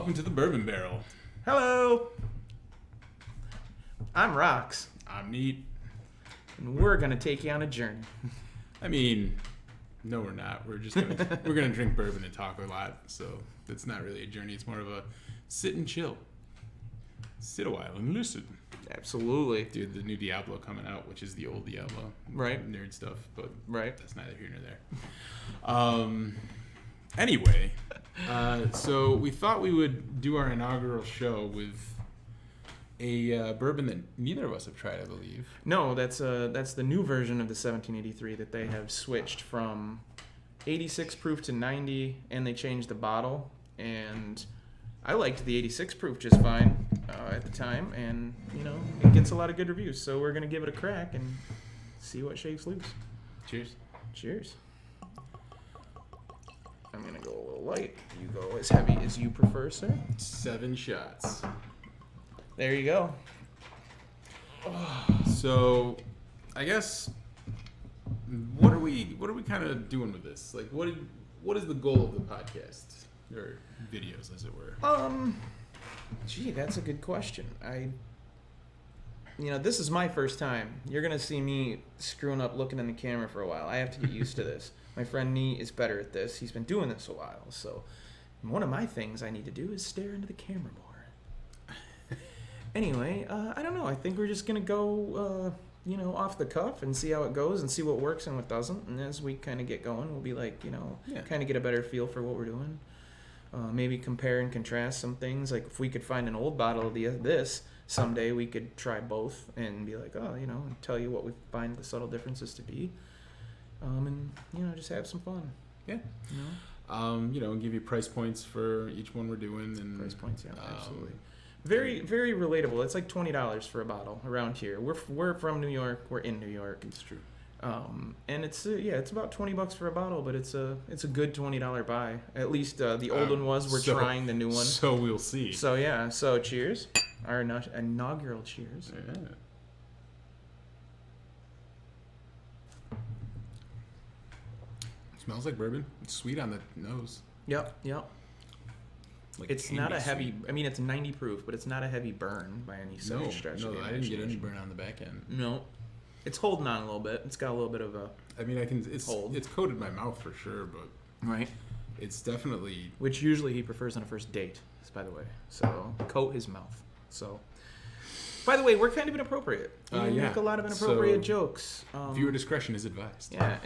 Welcome to the Bourbon Barrel. Hello. I'm Rox. I'm Neat. And we're going to take you on a journey. I mean, no we're not. We're just gonna, we're going to drink bourbon and talk a lot. So it's not really a journey. It's more of a sit and chill. Sit a while and listen. Absolutely. Dude, the new Diablo coming out, which is the old Diablo. Right. Nerd stuff, but right. That's neither here nor there. Anyway, so we thought we would do our inaugural show with a bourbon that neither of us have tried, I believe. No, that's the new version of the 1783 that they have switched from 86 proof to 90, and they changed the bottle. And I liked the 86 proof just fine at the time, and it gets a lot of good reviews. So we're gonna give it a crack and see what shakes loose. Cheers. Cheers. I'm gonna go a little light. You go as heavy as you prefer, sir. 7 shots. There you go. So, I guess, what are we kind of doing with this? Like, what is the goal of the podcast or videos, as it were? Gee, that's a good question. This is my first time. You're gonna see me screwing up looking in the camera for a while. I have to get used to this. My friend Nee is better at this. He's been doing this a while. So, one of my things I need to do is stare into the camera more. Anyway, I don't know. I think we're just going to go, off the cuff and see how it goes and see what works and what doesn't. And as we kind of get going, we'll be like, kind of get a better feel for what we're doing. Maybe compare and contrast some things. Like if we could find an old bottle of this someday, we could try both and be like, and tell you what we find the subtle differences to be. And, just have some fun. Yeah. Give you price points for each one we're doing. And price points, yeah, absolutely. Very, very relatable. It's like $20 for a bottle around here. We're from New York. We're in New York. It's true. And it's about $20 for a bottle, but it's a good $20 buy. At least the old one was. We're trying the new one. So we'll see. So yeah. So cheers. Our inaugural cheers. Yeah. Smells like bourbon. It's sweet on the nose. Yep. Like it's not a heavy. Sweet. I mean, it's 90 proof, but it's not a heavy burn by any stretch. No, I didn't get any burn on the back end. No, it's holding on a little bit. It's got a little bit of a. I mean, It's coated my mouth for sure, but right. It's definitely. Which usually he prefers on a first date, by the way. So coat his mouth. So. By the way, we're kind of inappropriate. We make a lot of inappropriate jokes. Viewer discretion is advised. Yeah.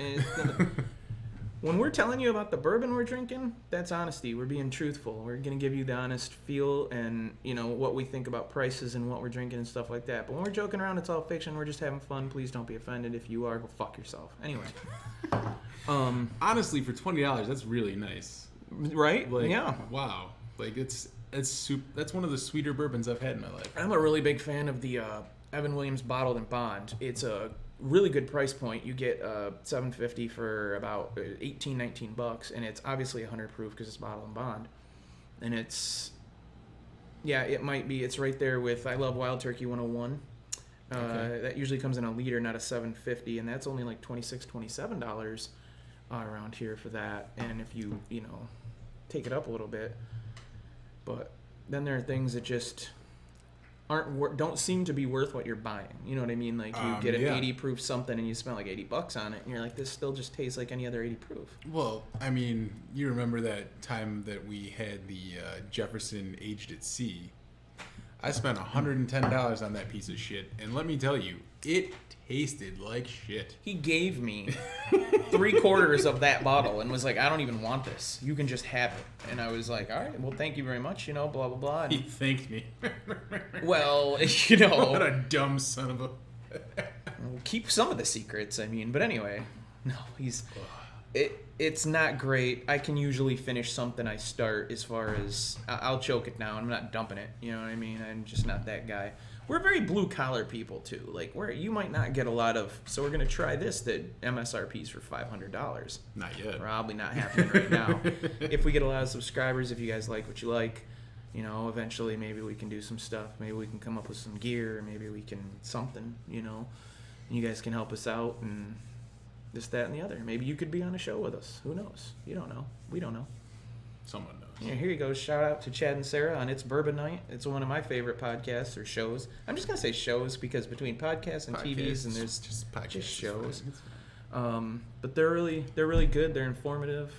When we're telling you about the bourbon we're drinking, that's honesty. We're being truthful. We're going to give you the honest feel and, what we think about prices and what we're drinking and stuff like that. But when we're joking around, it's all fiction. We're just having fun. Please don't be offended. If you are, go fuck yourself. Anyway. Honestly, for $20, that's really nice. Right? Like, yeah. Wow. Like, that's one of the sweeter bourbons I've had in my life. I'm a really big fan of the WIliams Bottled and Bond. It's a really good price point. You get $7.50 for about $18-19, and it's obviously 100 proof because it's bottled and bond. And it's right there with I Love Wild Turkey 101. Okay. That usually comes in a liter, not a $7.50, and that's only like $26-27 around here for that. And if you take it up a little bit, but then there are things that just don't seem to be worth what you're buying. You know what I mean? Like you get an 80 proof something and you spend like $80 on it, and you're like, this still just tastes like any other 80 proof. Well, I mean, you remember that time that we had the Jefferson aged at sea? I spent $110 on that piece of shit, and let me tell you, it tasted like shit. He gave me 3/4 of that bottle and was like, I don't even want this. You can just have it. And I was like, all right, well, thank you very much, blah, blah, blah. And he thanked me. Well, What a dumb son of a... We'll keep some of the secrets, but anyway. No, it's not great. I can usually finish something I start as far as... I'll choke it down. I'm not dumping it. You know what I mean? I'm just not that guy. We're very blue-collar people, too. Like, you might not get a lot of... So we're going to try this that MSRP's for $500. Not yet. Probably not happening right now. If we get a lot of subscribers, if you guys like what you like, eventually maybe we can do some stuff. Maybe we can come up with some gear. Maybe we can something, And you guys can help us out and this, that, and the other. Maybe you could be on a show with us. Who knows? You don't know. We don't know. Someone knows. Yeah, here you go. Shout out to Chad and Sarah on It's Bourbon Night. It's one of my favorite podcasts or shows. I'm just gonna say shows because between podcasts and TVs, and there's just podcasts, just shows. But they're really good. They're informative.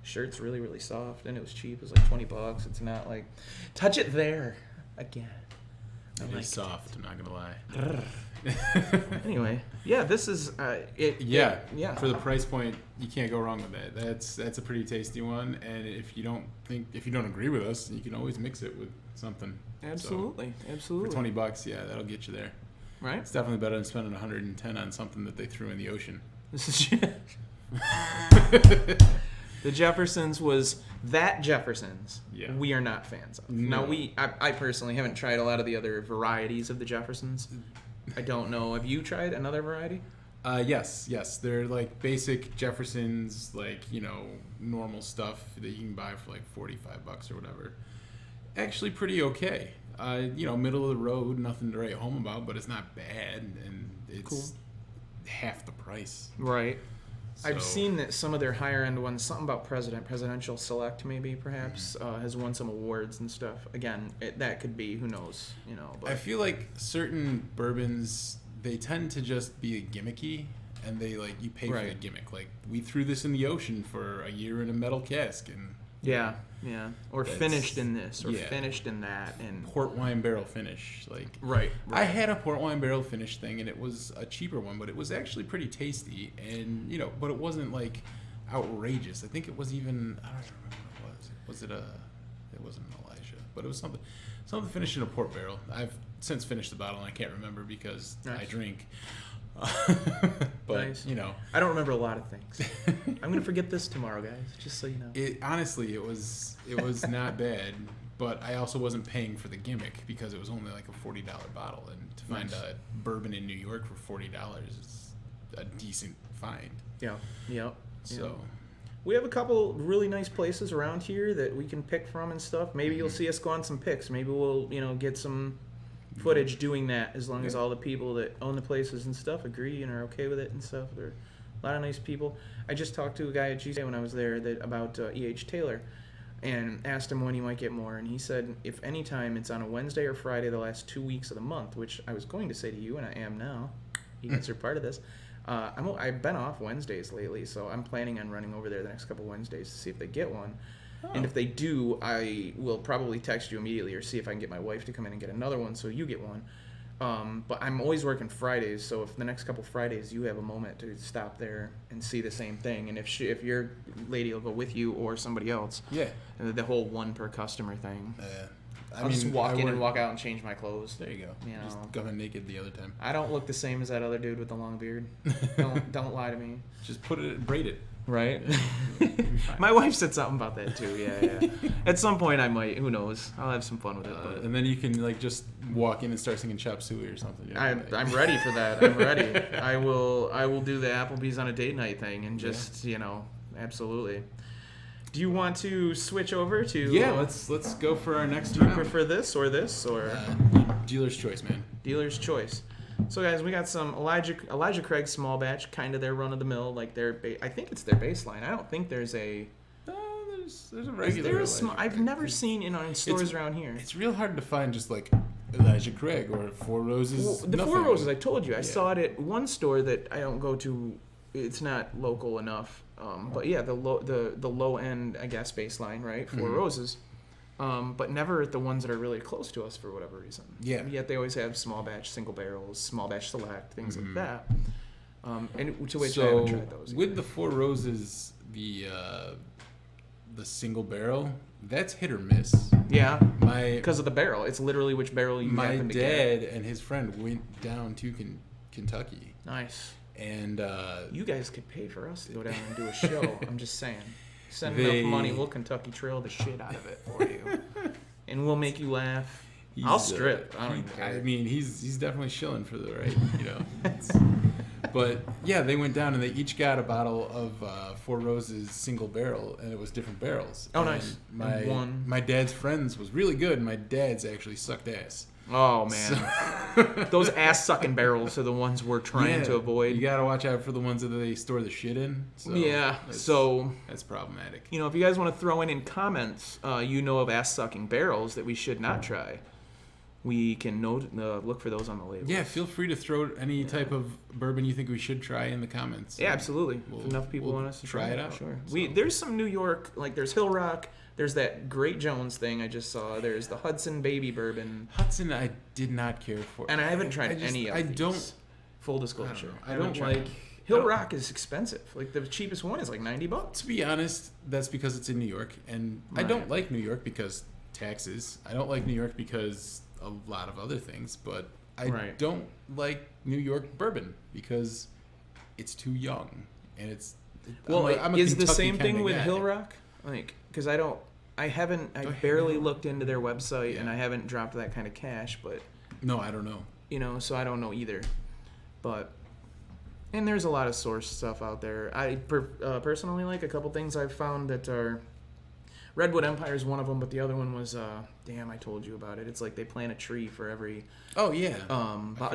Shirt's really soft, and it was cheap. It was like $20. It's not like touch it there again. It is soft. I'm not gonna lie. Anyway, yeah, this is it. Yeah. Yeah. For the price point, you can't go wrong with that. That's a pretty tasty one. And if you don't agree with us, you can always mix it with something. Absolutely. For $20, yeah, that'll get you there. Right. It's definitely better than spending $110 on something that they threw in the ocean. This is the Jeffersons was that Jeffersons. Yeah. We are not fans of. No. Now I personally haven't tried a lot of the other varieties of the Jeffersons. I don't know. Have you tried another variety? Yes. They're like basic Jeffersons, like, normal stuff that you can buy for like $45 or whatever. Actually pretty okay. Middle of the road, nothing to write home about, but it's not bad, and it's cool. Half the price. Right. So, I've seen that some of their higher end ones, something about Presidential Select maybe perhaps, has won some awards and stuff. Again, that could be, who knows, But I feel like certain bourbons, they tend to just be gimmicky, and they you pay for the gimmick. Like, we threw this in the ocean for a year in a metal cask, and yeah, or finished in this, or finished in that, and port wine barrel finish. Right. I had a port wine barrel finish thing, and it was a cheaper one, but it was actually pretty tasty, and but it wasn't outrageous. I think it was even, I don't remember what it was. It wasn't an Elijah, but it was something finished in a port barrel. I've since finished the bottle, and I can't remember because I drink. But nice. I don't remember a lot of things. I'm gonna forget this tomorrow, guys. Just so you know. Honestly, it was not bad, but I also wasn't paying for the gimmick because it was only like a $40 bottle, and to find a bourbon in New York for $40 is a decent find. Yeah. So. We have a couple really nice places around here that we can pick from and stuff. Maybe you'll see us go on some picks. Maybe we'll get some footage doing that, as long as all the people that own the places and stuff agree and are okay with it and stuff. They're a lot of nice people. I just talked to a guy at GC when I was there about E.H. Taylor, and asked him when he might get more, and he said if any time it's on a Wednesday or Friday the last 2 weeks of the month, which I was going to say to you, and I am now. You guys are part of this. I've been off Wednesdays lately, so I'm planning on running over there the next couple Wednesdays to see if they get one. And if they do, I will probably text you immediately or see if I can get my wife to come in and get another one so you get one. But I'm always working Fridays, so if the next couple Fridays you have a moment to stop there and see the same thing, and if your lady will go with you or somebody else, the whole one per customer thing. I'll just walk in and walk out and change my clothes. There you go. Just go naked the other time. I don't look the same as that other dude with the long beard. Don't lie to me. Just braid it. Right? My wife said something about that too. Yeah. At some point I might. Who knows? I'll have some fun with it. And then you can just walk in and start singing Chop Suey or something. I'm ready for that. I'm ready. I will do the Applebee's on a date night thing and just absolutely. Do you want to switch over to? Yeah, let's go for our next round. Do you prefer this or this or? Dealer's choice, man. Dealer's choice. So guys, we got some Elija Craig small batch, kind of their run of the mill, like I think it's their baseline. I don't think there's a. There's a regular. I've never seen in stores around here. It's real hard to find just like Elija Craig or Four Roses. Well, the Four Roses, I told you, I saw it at one store that I don't go to. It's not local enough. But yeah, the low end, I guess, baseline, right? Four Roses. But never at the ones that are really close to us for whatever reason. Yeah. Yet they always have small batch single barrels, small batch select, things like that. And to which I haven't tried those. With the Four Roses, the single barrel, that's hit or miss. Yeah. Because of the barrel. It's literally which barrel you happen to get. My dad and his friend went down to Kentucky. Nice. And you guys could pay for us to go down and do a show. I'm just saying. Send enough money, we'll Kentucky Trail the shit out of it for you, and we'll make you laugh. I'll strip. I don't even care. I mean, he's definitely shilling for the right, But yeah, they went down and they each got a bottle of Four Roses single barrel, and it was different barrels. Oh, nice. My dad's friends was really good, and my dad's actually sucked ass. Oh man, those ass-sucking barrels are the ones we're trying to avoid. You gotta watch out for the ones that they store the shit in. So Yeah, so that's problematic. you know, if you guys want to throw in comments, of ass-sucking barrels that we should not try, we can look for those on the label. Yeah, feel free to throw any type of bourbon you think we should try in the comments. Yeah, absolutely. If enough people want us to try it out. Sure. So. There's some New York, like there's Hill Rock. There's that Great Jones thing I just saw. There's the Hudson Baby Bourbon. Hudson, I did not care for. And I haven't tried any of these. I don't. Full disclosure. I don't like. Hill Rock is expensive. Like the cheapest one is like $90. To be honest, that's because it's in New York, and I don't like New York because taxes. I don't like New York because a lot of other things, but I don't like New York bourbon because it's too young, and it's. I'm a is the Kentucky same thing kinda with guy. Hill Rock? Like, because I barely looked into their website, and I haven't dropped that kind of cash, but. No, I don't know. You know, so I don't know either. But. And there's a lot of source stuff out there. I personally like a couple things I've found that are. Redwood Empire is one of them, but the other one was, I told you about it. It's like they plant a tree for every. Oh yeah.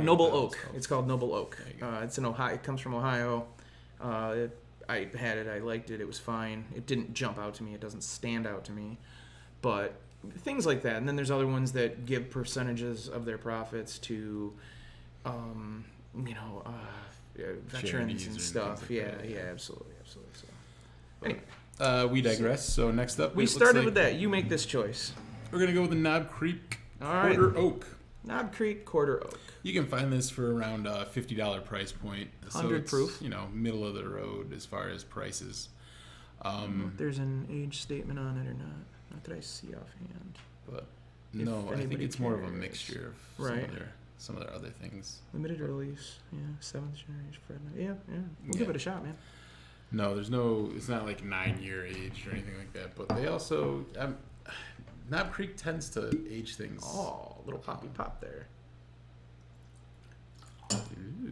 Noble Oak. It's called Noble Oak. It's in Ohio. It comes from Ohio. I had it. I liked it. It was fine. It didn't jump out to me. It doesn't stand out to me. But things like that. And then there's other ones that give percentages of their profits to, veterans and stuff. Like Yeah, that. yeah, absolutely. So, anyway. We digress. So next up, We started with that. You make this choice. We're gonna go with the Knob Creek All right. Quarter Oak. Knob Creek Quarter Oak. You can find this for around $50 price point. 100 proof. Middle of the road as far as prices. If there's an age statement on it or not. Not that I see offhand. But no, I think it's more of a mixture of Right. some of their other things. Limited release. Yeah, 7th generation Fred. Yeah. We'll give it a shot, man. No, it's not like 9-year age or anything like that. But they also, Knob Creek tends to age things. Oh, little poppy pop there.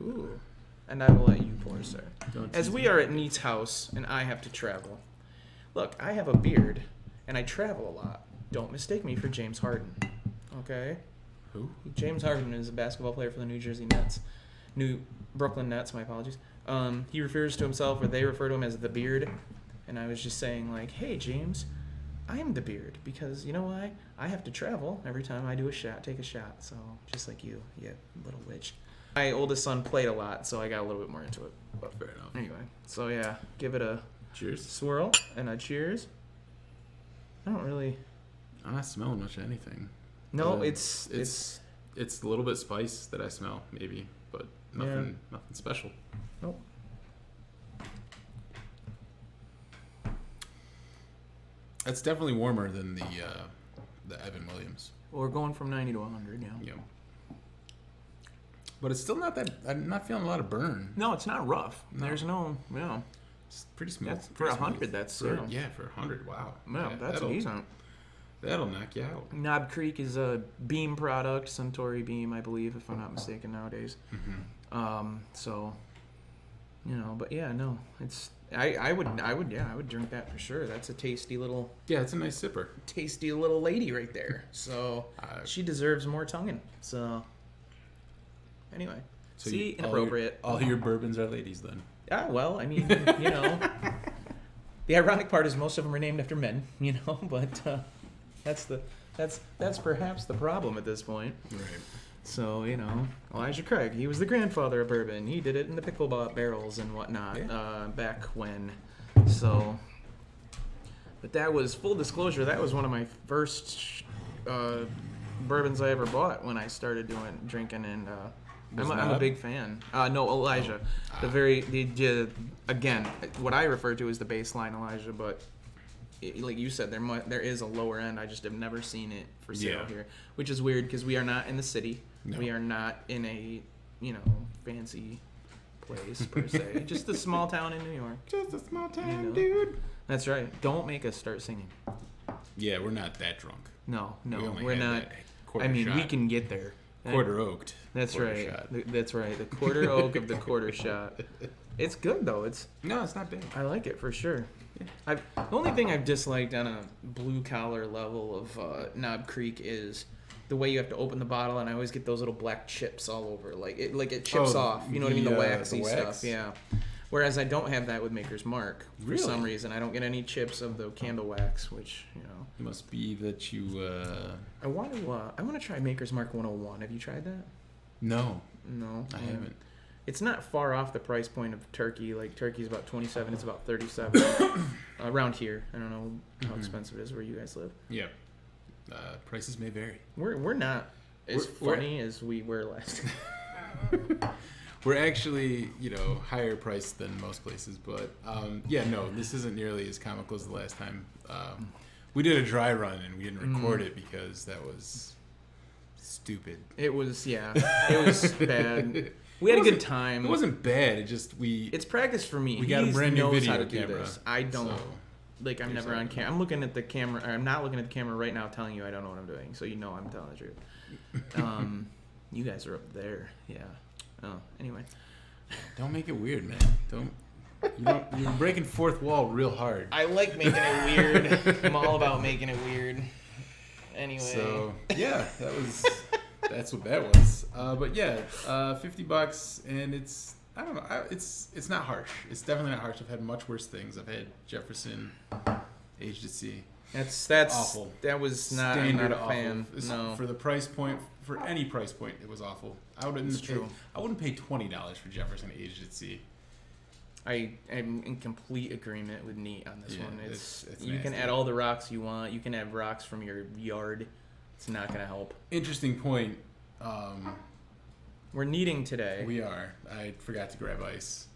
Ooh. And I will let you pour, sir. As we are at Neat's house and I have to travel. Look, I have a beard and I travel a lot. Don't mistake me for James Harden. Okay? Who? James Harden is a basketball player for the New Brooklyn Nets, my apologies. He refers to himself, or they refer to him as the Beard. And I was just saying, like, hey, James, I'm the Beard. Because, you know why? I have to travel every time I take a shot. So, just like you little witch. My oldest son played a lot, so I got a little bit more into it. But fair enough. Anyway, so yeah, give it a Cheers. swirl and a cheers. I'm not smelling much of anything. No, it's a little bit spice that I smell, maybe, but nothing special. Nope. That's definitely warmer than the Evan Williams. Well, we're going from 90 to 100, yeah. Yeah. But it's still not that. I'm not feeling a lot of burn. No, it's not rough. No. There's no, It's pretty smooth. For 100, that's for 100. Wow. No, that's decent. That'll knock you out. Knob Creek is a Beam product, Suntory Beam, I believe, if I'm not mistaken nowadays. Mm-hmm. But yeah, no, it's. I would drink that for sure. That's a tasty little. Yeah, it's a nice sipper. Tasty little lady right there. So she deserves more tonguing. So. Anyway, So inappropriate. All your bourbons are ladies then. Well, I mean, the ironic part is most of them are named after men, but that's perhaps the problem at this point. Right. So, Elija Craig, he was the grandfather of bourbon. He did it in the pickle barrels and whatnot back when. So, but that was, full disclosure, that was one of my first bourbons I ever bought when I started drinking, and I'm a big fan. No, Elija. Again, what I refer to as the baseline Elija, but like you said, there is a lower end. I just have never seen it for sale here, which is weird because we are not in the city. No. We are not in a fancy place per se. Just a small town in New York. Just a small town, dude. That's right. Don't make us start singing. Yeah, we're not that drunk. No, we're not. We can get there. Quarter oaked. That's right. That's right. The quarter oak of the quarter shot. It's good though. It's not bad. I like it for sure. Yeah. The only thing I've disliked on a blue collar level of Knob Creek is the way you have to open the bottle, and I always get those little black chips all over. Like it chips off. You know what I mean? The waxy stuff. Yeah. Whereas I don't have that with Maker's Mark for some reason. I don't get any chips of the candle wax, which, you know. It must be that you... I want to try Maker's Mark 101. Have you tried that? No. No. I haven't. It's not far off the price point of turkey. Like, turkey's about 27. It's about 37 around here. I don't know how expensive it is where you guys live. Yeah. Prices may vary. We're not as funny as we were last time. We're actually, higher priced than most places, but this isn't nearly as comical as the last time. We did a dry run and we didn't record it because that was stupid. It was bad. We had a good time. It wasn't bad. It's practice for me. We got a brand new video how to camera. Do this. I don't. So, I'm never on camera. I'm looking at the camera. I'm not looking at the camera right now, telling you I don't know what I'm doing. So I'm telling the truth. You guys are up there. Yeah. Oh, anyway. Don't make it weird, man. You're breaking fourth wall real hard. I like making it weird. I'm all about making it weird. Anyway. So, yeah, that's what that was. But yeah, $50, and it's, I don't know, it's not harsh. It's definitely not harsh. I've had much worse things. I've had Jefferson aged at sea. That's awful. That was not. I'm not a fan. No. For the price point, for any price point, it was awful. I wouldn't pay $20 for Jefferson aged at sea. I am in complete agreement with Neat on this one. It's you nasty. can add all the rocks you want. You can have rocks from your yard. It's not going to help. Interesting point. We're kneading today. We are. I forgot to grab ice.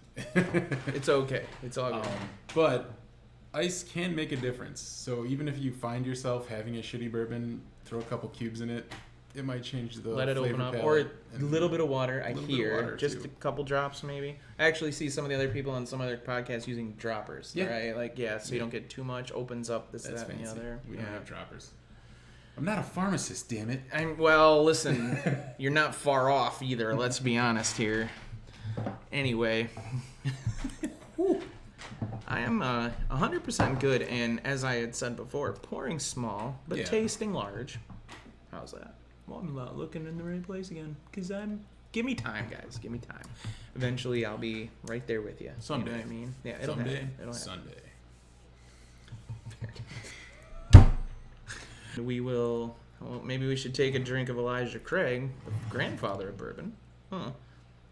It's okay. It's all good. But ice can make a difference. So even if you find yourself having a shitty bourbon, throw a couple cubes in it. It might change the let it flavor open up, palette. or a little bit of water. I hear water just too. a couple drops, maybe. I actually see some of the other people on some other podcasts using droppers. Yeah. Right? So you don't get too much. Opens up this, That's that, fancy. and the other. We don't have droppers. I'm not a pharmacist, damn it. Well, listen, you're not far off either. Let's be honest here. Anyway, I am 100% good, and as I had said before, pouring small but tasting large. How's that? Well, I'm not looking in the right place again, because give me time, guys. Give me time. Eventually, I'll be right there with you. Someday. You know what I mean? Yeah, it'll Someday. happen. It'll happen. Sunday. We will. Well, maybe we should take a drink of Elija Craig, the grandfather of bourbon,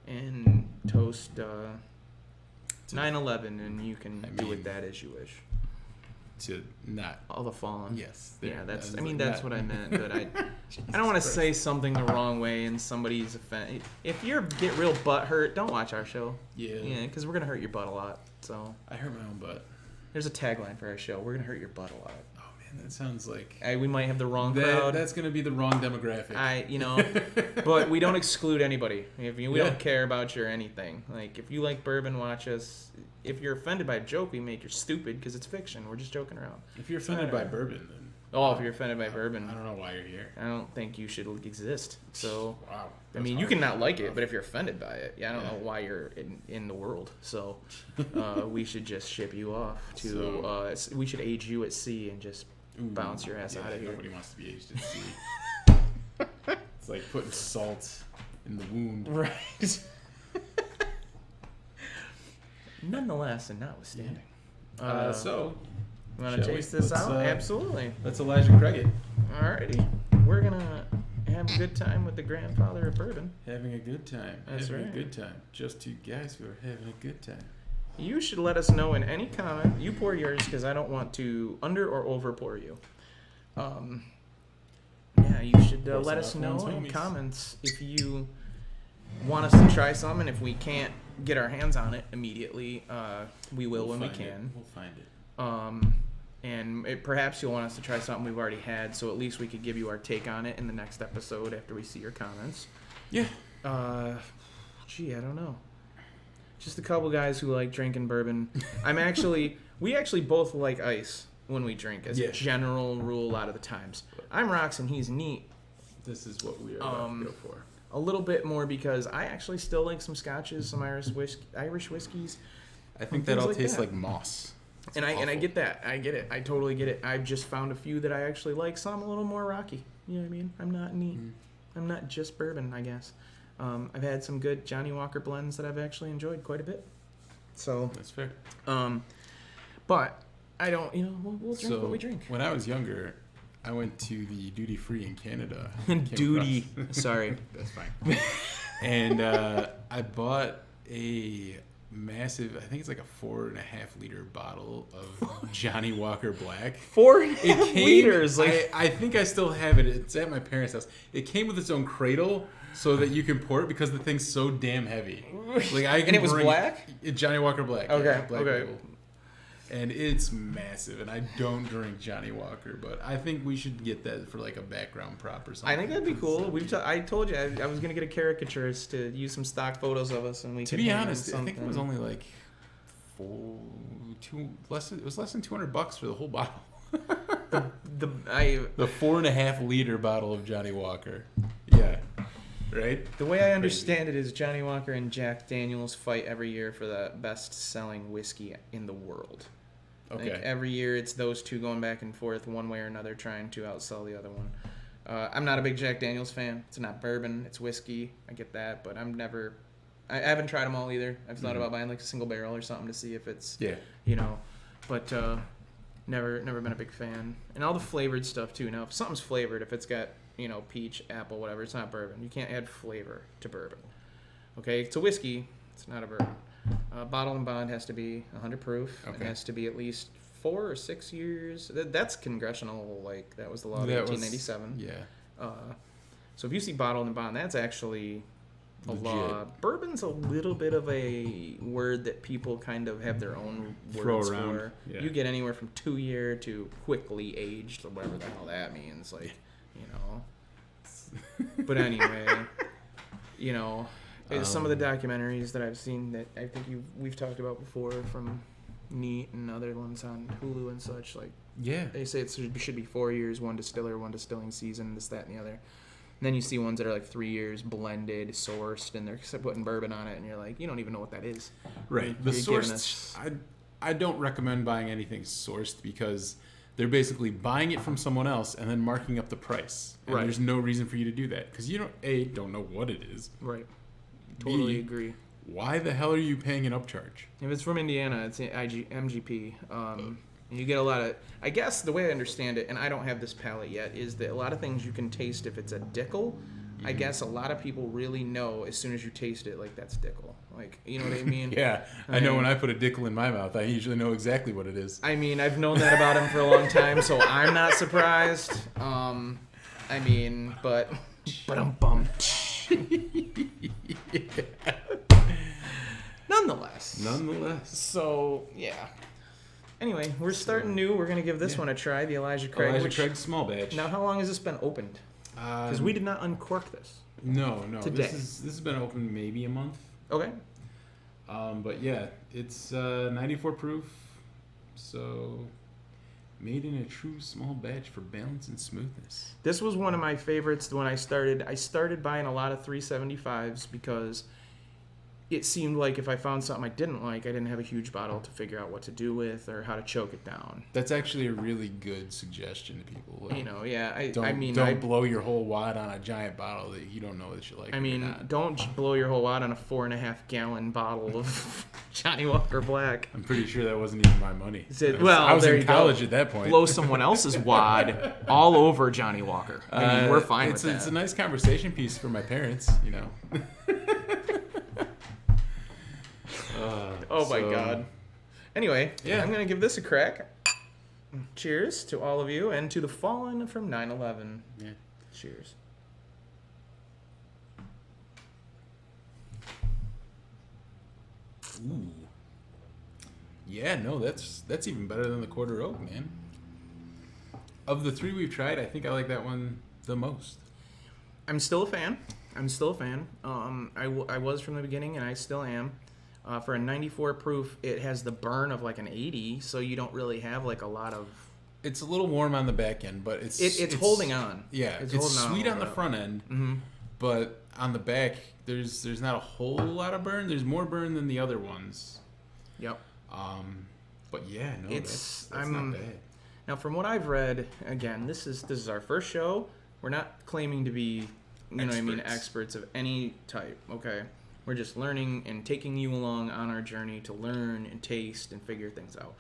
and toast 9/11, and you can do with that as you wish. To not all the fallen. Yes. Yeah, that's. I mean, that's what I meant. But I don't want to say something the wrong way and somebody's offended. If you get real butt hurt, don't watch our show. Yeah. Yeah, because we're gonna hurt your butt a lot. So I hurt my own butt. There's a tagline for our show. We're gonna hurt your butt a lot. Oh man, that sounds like we might have the wrong crowd. That's gonna be the wrong demographic. But we don't exclude anybody. We don't care about your anything. Like if you like bourbon, watch us. If you're offended by a joke we make, you're stupid because it's fiction. We're just joking around. If you're offended by bourbon, then if you're offended by bourbon, I don't know why you're here. I don't think you should exist. So wow. I mean, you can not like it, but if you're offended by it, I don't know why you're in the world. So we should just ship you off to. We should age you at sea and just bounce your ass out of here. Nobody wants to be aged at sea. It's like putting salt in the wound. Right. Nonetheless, and notwithstanding. So, you want to taste this out? Absolutely. Let's Elija Craig it. Alrighty. We're going to have a good time with the grandfather of bourbon. Having a good time. That's having right. a good time. Just two guys who are having a good time. You should let us know in any comment. You pour yours because I don't want to under or over pour you. You should let us know in comments if you want us to try some, and if we can't get our hands on it immediately, we will when we can. We'll find it. And perhaps you'll want us to try something we've already had, so at least we could give you our take on it in the next episode after we see your comments. Yeah. I don't know. Just a couple guys who like drinking bourbon. We actually both like ice when we drink as a general rule a lot of the times. I'm rocks and he's neat. This is what we are about to go for. A little bit more because I actually still like some scotches, some Irish whiskeys. I think that all tastes like moss. And I get that. I get it. I totally get it. I've just found a few that I actually like. Some a little more rocky. You know what I mean? I'm not neat. I'm not just bourbon, I guess. I've had some good Johnny Walker blends that I've actually enjoyed quite a bit. So that's fair. But I don't. We'll drink what we drink. When I was younger, I went to the duty free in Canada. Sorry, that's fine. And I bought a massive, I think it's like a 4.5 liter bottle of Johnny Walker Black. 4.5 liters. I think I still have it. It's at my parents' house. It came with its own cradle so that you can pour it because the thing's so damn heavy. Like I can and it was black? Johnny Walker Black. Okay. Yeah, black label. And it's massive, and I don't drink Johnny Walker, but I think we should get that for like a background prop or something. I think that'd be cool. I told you I was gonna get a caricaturist to use some stock photos of us, and we. To be honest, I think it was only like it was less than $200 for the whole bottle. the 4.5 liter bottle of Johnny Walker. Yeah. Right? The way I understand it is Johnny Walker and Jack Daniels fight every year for the best-selling whiskey in the world. Okay. Like every year it's those two going back and forth one way or another trying to outsell the other one. I'm not a big Jack Daniels fan. It's not bourbon. It's whiskey. I get that, but I haven't tried them all either. I've thought about buying like a single barrel or something to see if it's, but never been a big fan. And all the flavored stuff too. Now, if something's flavored, if it's got, peach, apple, whatever, it's not bourbon. You can't add flavor to bourbon. Okay, it's a whiskey. It's not a bourbon. Bottle and bond has to be 100 proof. Okay. It has to be at least 4 or 6 years. That's congressional. Like that was the law of 1897. Yeah. So if you see bottle and bond, that's actually a legit law. Bourbon's a little bit of a word that people kind of have their own words for. Yeah. You get anywhere from 2 year to quickly aged, or whatever the hell that means. Like. But anyway, some of the documentaries that I've seen that I think we've talked about before from Neat and other ones on Hulu and such, like they say it should be 4 years, one distiller, one distilling season, this, that, and the other. And then you see ones that are like 3 years, blended, sourced, and they're putting bourbon on it, and you're like, you don't even know what that is. Right. The sourced, I don't recommend buying anything sourced because they're basically buying it from someone else and then marking up the price. And there's no reason for you to do that because you don't know what it is. Right. Totally agree. Why the hell are you paying an upcharge? If it's from Indiana, it's MGP. You get a lot of... I guess the way I understand it, and I don't have this palate yet, is that a lot of things you can taste if it's a Dickel. I guess a lot of people really know as soon as you taste it, like, that's Dickel. Like, you know what I mean? Yeah. I know when I put a Dickel in my mouth, I usually know exactly what it is. I mean, I've known that about him for a long time, so I'm not surprised. But... Ba-dum-bum. Nonetheless. So, yeah. Anyway, we're starting new. We're going to give this one a try, the Elija Craig. Elija Craig small batch. Now, how long has this been opened? Because we did not uncork this. No. Today. This has been open maybe a month. Okay. But yeah, it's 94 proof. So made in a true small batch for balance and smoothness. This was one of my favorites when I started. I started buying a lot of 375s because it seemed like if I found something I didn't like, I didn't have a huge bottle to figure out what to do with or how to choke it down. That's actually a really good suggestion to people. Like, don't blow your whole wad on a giant bottle that you don't know that you like. Don't blow your whole wad on a 4.5 gallon bottle of Johnny Walker Black. I'm pretty sure that wasn't even my money. I was in college at that point. Blow someone else's wad all over Johnny Walker. We're fine with that. It's a nice conversation piece for my parents, my God. Anyway, I'm going to give this a crack. Cheers to all of you and to the fallen from 9/11. Yeah. Cheers. Ooh. Yeah, no, that's even better than the Quarter Oak, man. Of the three we've tried, I think I like that one the most. I'm still a fan. I was from the beginning, and I still am. For a 94 proof, it has the burn of like an 80, so you don't really have like a lot of... It's a little warm on the back end, but it's holding on. Yeah, it's sweet on the front end, but on the back, there's not a whole lot of burn. There's more burn than the other ones. Yep. But yeah, no, that's not bad. Now, from what I've read, again, this is our first show. We're not claiming to be, experts of any type. Okay, we're just learning and taking you along on our journey to learn and taste and figure things out.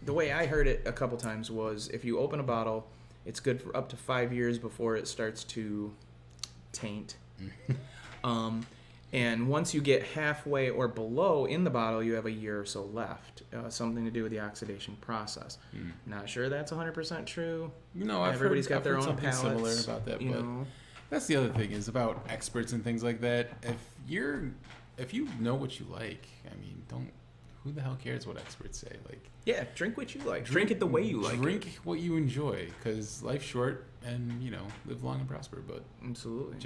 The way I heard it a couple times was if you open a bottle, it's good for up to 5 years before it starts to taint. And once you get halfway or below in the bottle, you have a year or so left. Something to do with the oxidation process. Not sure that's 100% true. No, Everybody's got their own something palates, similar about that. But that's the other thing is about experts and things like that. If you know what you like, I mean, who the hell cares what experts say? Like, yeah, drink what you like. Drink it the way you like it. Drink what you enjoy, because life's short, and live long and prosper. But absolutely,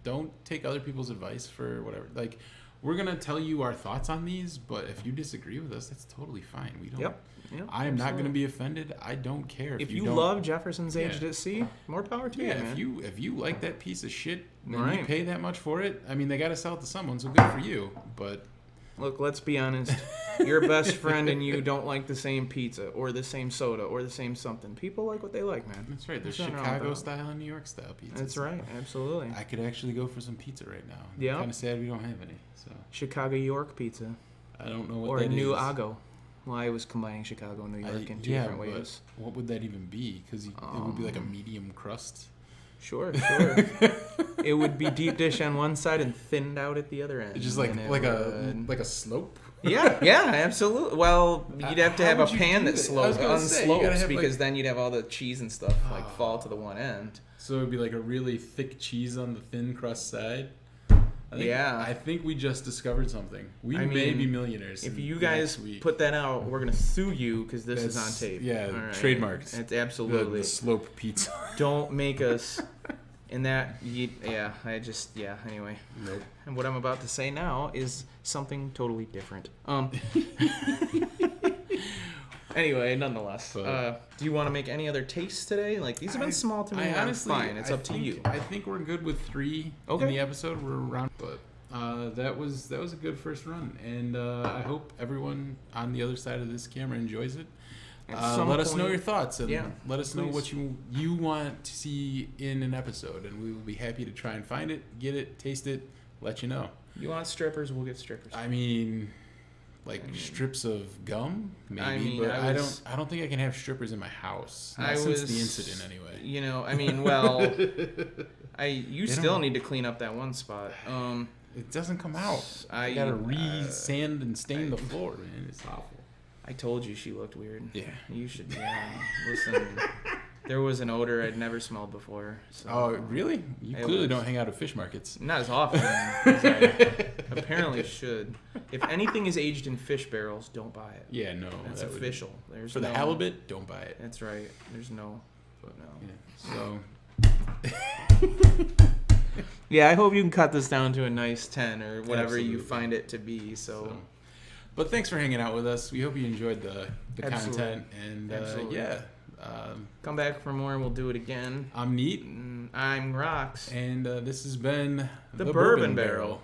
don't take other people's advice for whatever. Like, we're gonna tell you our thoughts on these, but if you disagree with us, that's totally fine. We don't. Yep, I am not gonna be offended. I don't care if you love Jefferson's Aged at Sea. More power to you, man. If you like that piece of shit, and you pay that much for it. I mean, they gotta sell it to someone, so good for you. But look, let's be honest. Your best friend and you don't like the same pizza or the same soda or the same something. People like what they like, man. That's right. There's Chicago style and New York style pizza. That's right. Absolutely. I could actually go for some pizza right now. Yeah. I'm kind of sad we don't have any. So Chicago York pizza. I don't know what or that is. Or New Ago. Well, I was combining Chicago and New York in two different ways. What would that even be? Because it would be like a medium crust. Sure. It would be deep dish on one side and thinned out at the other end. It's just like a slope. Yeah, absolutely. Well, you'd have to have a pan that unslopes because then you'd have all the cheese and stuff fall to the one end. So it would be like a really thick cheese on the thin crust side. I think we just discovered something. We may be millionaires. If you guys put that out, we're gonna sue you because this is on tape. Yeah, right. Trademarked. It's absolutely the slope pizza. Don't make us. And that, anyway. Nope. And what I'm about to say now is something totally different. Anyway, nonetheless. Do you want to make any other tastes today? Like, these have been small to me. Honestly, fine. It's up to you. I think we're good with 3 in the episode. We're around, but that was a good first run. And I hope everyone on the other side of this camera enjoys it. Let us know your thoughts and let us know what you want to see in an episode, and we will be happy to try and find it, get it, taste it, let you know. You want strippers? We'll get strippers. I mean, strips of gum, maybe, but I don't think I can have strippers in my house. Not since the incident, anyway. You still need to clean up that one spot. It doesn't come out. I gotta re-sand and stain the floor, man. It's awful. I told you she looked weird. Yeah. You should, listen. There was an odor I'd never smelled before. So, oh, really? You clearly don't hang out at fish markets. Not as often as I apparently should. If anything is aged in fish barrels, don't buy it. Yeah, no. That's official. For the halibut, don't buy it. That's right. There's no. Yeah. So. Yeah, I hope you can cut this down to a nice 10 or whatever you find it to be. So. But thanks for hanging out with us. We hope you enjoyed the content. And come back for more and we'll do it again. I'm Neat. I'm Rox. And this has been the Bourbon Barrel.